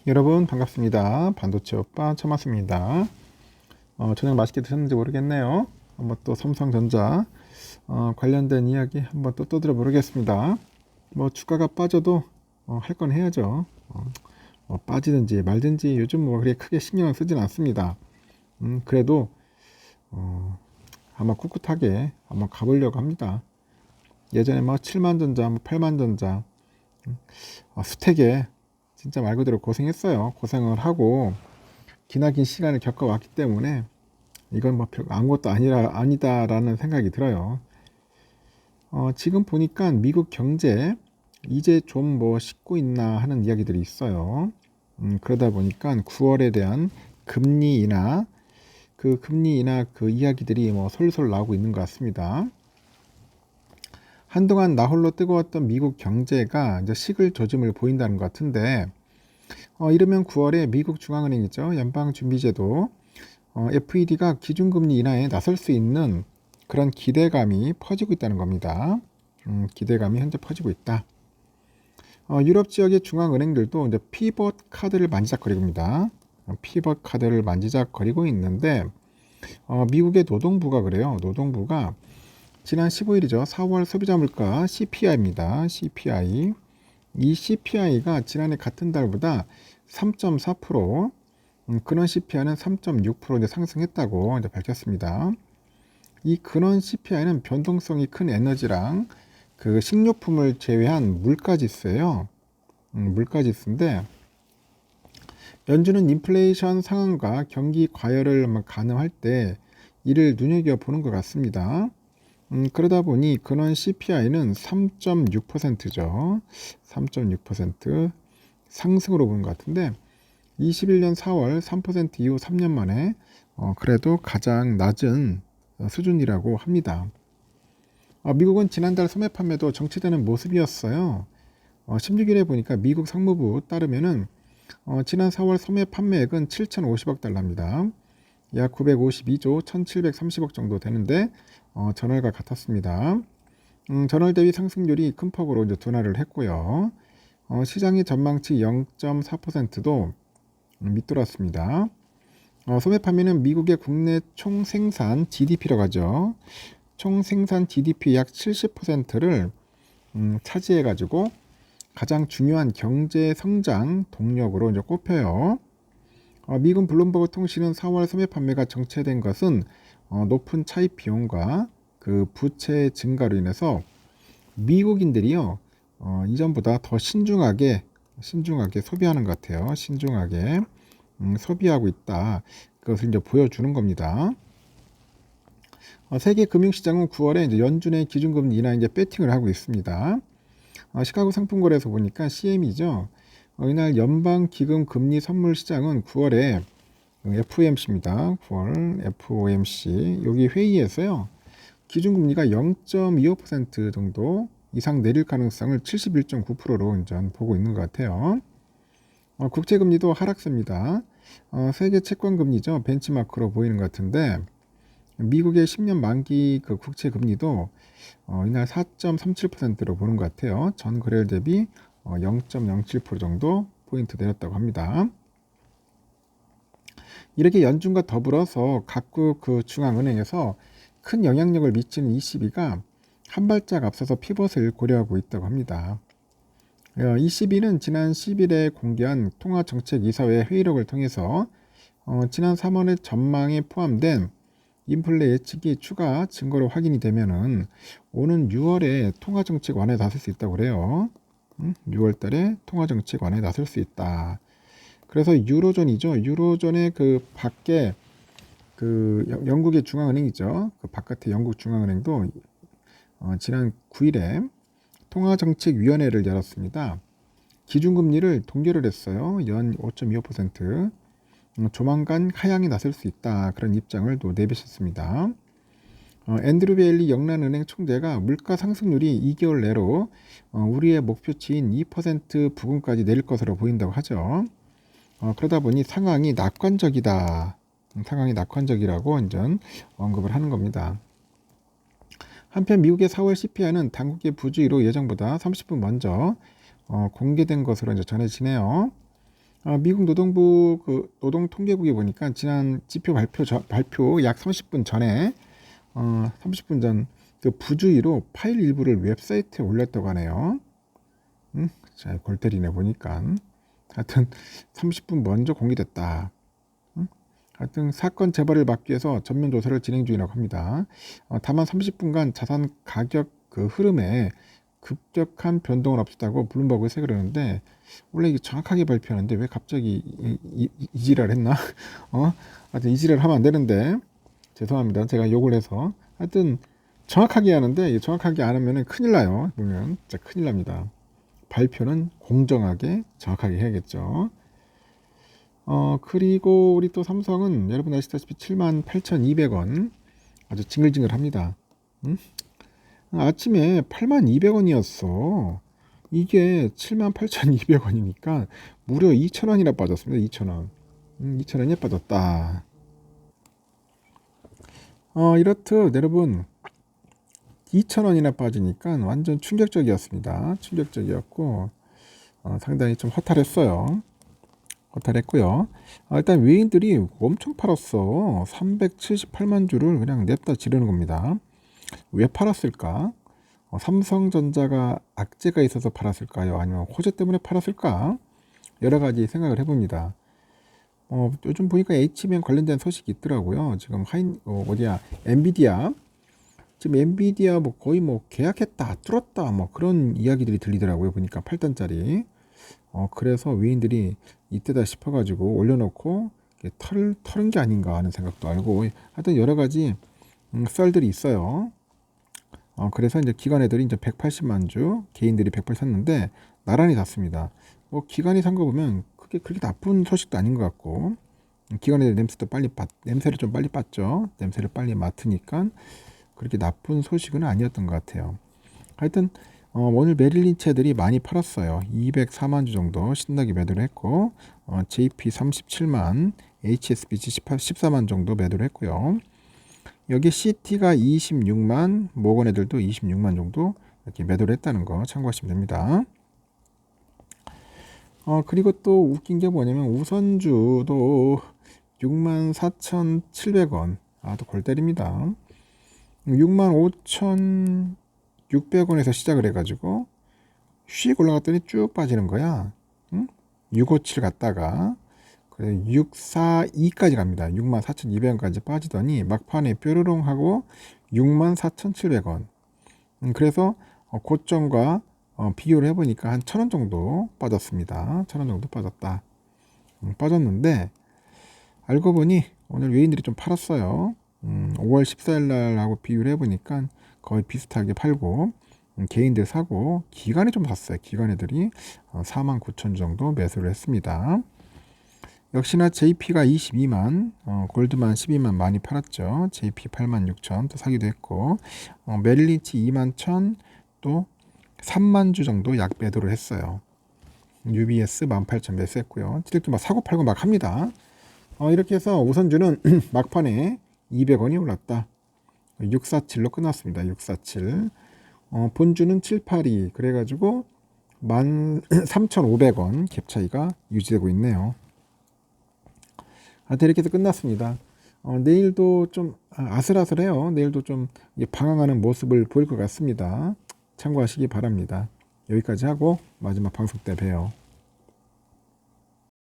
여러분 반갑습니다. 반도체 오빠 처맞습니다. 저녁 맛있게 드셨는지 모르겠네요. 한번 또 삼성전자 관련된 이야기 한번 또 떠들어 보겠습니다. 뭐 주가가 빠져도 할 건 해야죠. 빠지든지 말든지 요즘 뭐 그렇게 크게 신경을 쓰진 않습니다. 그래도 한번 꿋꿋하게 한번 가보려고 합니다. 예전에 뭐 7만전자, 뭐 8만전자 수택에 진짜 말 그대로 고생했어요. 고생을 하고 기나긴 시간을 겪어왔기 때문에 이건 뭐 아무것도 아니다라는 생각이 들어요. 지금 보니까 미국 경제 이제 좀 뭐 식고 있나 하는 이야기들이 있어요. 그러다 보니까 9월에 대한 금리 인하 그 이야기들이 뭐 솔솔 나오고 있는 것 같습니다. 한동안 나홀로 뜨거웠던 미국 경제가 이제 식을 조짐을 보인다는 것 같은데, 이러면 9월에 미국 중앙은행이죠. 연방준비제도 FED가 기준금리 인하에 나설 수 있는 그런 기대감이 퍼지고 있다는 겁니다. 기대감이 현재 퍼지고 있다. 유럽 지역의 중앙은행들도 이제 피벗 카드를 만지작거리고 있습니다. 피벗 카드를 만지작거리고 있는데, 미국의 노동부가 그래요. 노동부가 지난 15일이죠. 4월 소비자 물가 CPI입니다. CPI. 이 CPI가 지난해 같은 달보다 3.4%, 근원 CPI는 3.6% 이제 상승했다고 이제 밝혔습니다. 이 근원 CPI는 변동성이 큰 에너지랑 그 식료품을 제외한 물가지수예요. 물가지수인데 연준은 인플레이션 상황과 경기 과열을 가늠할 때 이를 눈여겨보는 것 같습니다. 그러다 보니 근원 CPI는 3.6%죠. 3.6% 상승으로 보는 것 같은데 21년 4월 3% 이후 3년 만에 그래도 가장 낮은 수준이라고 합니다. 미국은 지난달 소매 판매도 정체되는 모습이었어요. 16일에 보니까 미국 상무부 따르면은 지난 4월 소매 판매액은 7,050억 달러입니다. 약 952조 1,730억 정도 되는데 전월과 같았습니다. 전월 대비 상승률이 큰 폭으로 이제 둔화를 했고요. 시장의 전망치 0.4%도 밑돌았습니다. 소매 판매는 미국의 국내 총생산 GDP라고 하죠. 총생산 GDP 약 70%를 차지해가지고 가장 중요한 경제 성장 동력으로 이제 꼽혀요. 미국 블룸버그 통신은 4월 소매 판매가 정체된 것은 높은 차입 비용과 그 부채 증가로 인해서 미국인들이요 이전보다 더 신중하게 소비하는 것 같아요. 신중하게 소비하고 있다. 그것을 이제 보여주는 겁니다. 세계 금융시장은 9월에 이제 연준의 기준금리 인하 이제 배팅을 하고 있습니다. 시카고 상품거래소 보니까 CME죠. 이날 연방기금 금리 선물 시장은 9월에 FOMC입니다. 9월 FOMC 여기 회의에서요. 기준금리가 0.25% 정도 이상 내릴 가능성을 71.9%로 이제 보고 있는 것 같아요. 국채금리도 하락세입니다. 세계 채권금리죠. 벤치마크로 보이는 것 같은데 미국의 10년 만기 그 국채금리도 이날 4.37%로 보는 것 같아요. 전 거래일 대비 0.07% 정도 포인트 내렸다고 합니다. 이렇게 연준과 더불어서 각국 그 중앙은행에서 큰 영향력을 미치는 ECB가 한 발짝 앞서서 피벗을 고려하고 있다고 합니다. ECB는 지난 10일에 공개한 통화정책이사회 회의록을 통해서 지난 3월의 전망에 포함된 인플레 예측이 추가 증거로 확인이 되면은 오는 6월에 통화정책 완화에 나설 수 있다고 그래요. 6월 달에 통화정책 완화에 나설 수 있다. 그래서 유로존이죠. 유로존의 그 밖에 그 영국의 중앙은행이죠. 그 바깥의 영국 중앙은행도 지난 9일에 통화정책위원회를 열었습니다. 기준금리를 동결을 했어요. 연 5.25%. 조만간 하향에 나설 수 있다. 그런 입장을 또 내비쳤습니다. 앤드류 베일리 영란은행 총재가 물가 상승률이 2개월 내로 우리의 목표치인 2% 부근까지 내릴 것으로 보인다고 하죠. 그러다 보니 상황이 낙관적이다. 상황이 낙관적이라고 완전 언급을 하는 겁니다. 한편 미국의 4월 CPI는 당국의 부주의로 예정보다 30분 먼저 공개된 것으로 이제 전해지네요. 미국 노동부 그 노동통계국에 보니까 지난 지표 발표 약 30분 전에 30분 전 그 부주의로 파일 일부를 웹사이트에 올렸다고 하네요. 자, 골 때리네 보니까. 하여튼 30분 먼저 공개됐다. 하여튼 사건 재발을 막기 위해서 전면 조사를 진행 중이라고 합니다. 다만 30분간 자산 가격 그 흐름에 급격한 변동은 없었다고 블룸버그에서 그러는데, 원래 이게 정확하게 발표하는데 왜 갑자기 이지랄 했나? 하여튼 이지랄 하면 안 되는데 죄송합니다. 제가 욕을 해서. 하여튼 정확하게 하는데 정확하게 안 하면 큰일 나요. 보면 진짜 큰일 납니다. 발표는 공정하게 정확하게 해야겠죠. 그리고 우리 또 삼성은 여러분 아시다시피 78,200원 아주 징글징글합니다. 아침에 82,200원이었어. 이게 78,200원이니까 무려 2,000원이나 빠졌습니다. 2,000원. 2,000원이 빠졌다. 이렇듯 여러분 2,000원이나 빠지니까 완전 충격적이었습니다. 충격적이었고 상당히 좀 허탈했어요. 허탈했고요. 일단 외인들이 엄청 팔았어. 378만 주를 그냥 냅다 지르는 겁니다. 왜 팔았을까? 삼성전자가 악재가 있어서 팔았을까요? 아니면 호재 때문에 팔았을까? 여러 가지 생각을 해봅니다. 요즘 보니까 HBM 관련된 소식이 있더라고요. 지금 엔비디아. 지금 엔비디아 뭐 거의 뭐 계약했다, 뚫었다, 뭐 그런 이야기들이 들리더라고요. 보니까 8단짜리. 그래서 외인들이 이때다 싶어가지고 올려놓고 털은 게 아닌가 하는 생각도 알고, 하여튼 여러 가지 썰들이 있어요. 그래서 이제 기관 애들이 이제 180만 주, 개인들이 180 샀는데 나란히 샀습니다. 기관이 산 거 보면 그렇게 나쁜 소식도 아닌 것 같고, 기관 애들 냄새를 좀 빨리 빻죠. 냄새를 빨리 맡으니까 그렇게 나쁜 소식은 아니었던 것 같아요. 하여튼 오늘 메릴린치 애들이 많이 팔았어요. 204만 주 정도 신나게 매도를 했고, JP 37만, HSBC 14만 정도 매도를 했고요. 여기 CT가 26만, 모건 애들도 26만 정도 이렇게 매도를 했다는 거 참고하시면 됩니다. 그리고 또 웃긴 게 뭐냐면 우선주도 64,700원. 또 골 때립니다. 65,600원에서 시작을 해가지고 휙 올라갔더니 쭉 빠지는 거야. 657 갔다가 642까지 갑니다. 64,200원까지 빠지더니 막판에 뾰로롱 하고 64,700원. 그래서 고점과 비교를 해보니까 한 1,000원 정도 빠졌습니다. 1,000원 정도 빠졌다. 빠졌는데 알고 보니 오늘 외인들이 좀 팔았어요. 5월 14일 날하고 비교를 해보니까 거의 비슷하게 팔고, 개인들 사고 기관이 좀 샀어요. 기관 애들이 49,000 정도 매수를 했습니다. 역시나 JP가 22만, 골드만 12만 많이 팔았죠. JP 86,000 또 사기도 했고, 메릴린치 21,000 또 3만 주 정도 약 매도를 했어요. UBS 18,000 매수했고요. 이렇게 막 사고 팔고 막 합니다. 이렇게 해서 우선주는 막판에 200원이 올랐다. 647로 끝났습니다. 647. 본주는 782. 그래가지고 13,500원 갭 차이가 유지되고 있네요. 이렇게 해서 끝났습니다. 내일도 좀 아슬아슬해요. 내일도 좀 방황하는 모습을 보일 것 같습니다. 참고하시기 바랍니다. 여기까지 하고 마지막 방송 때 봬요.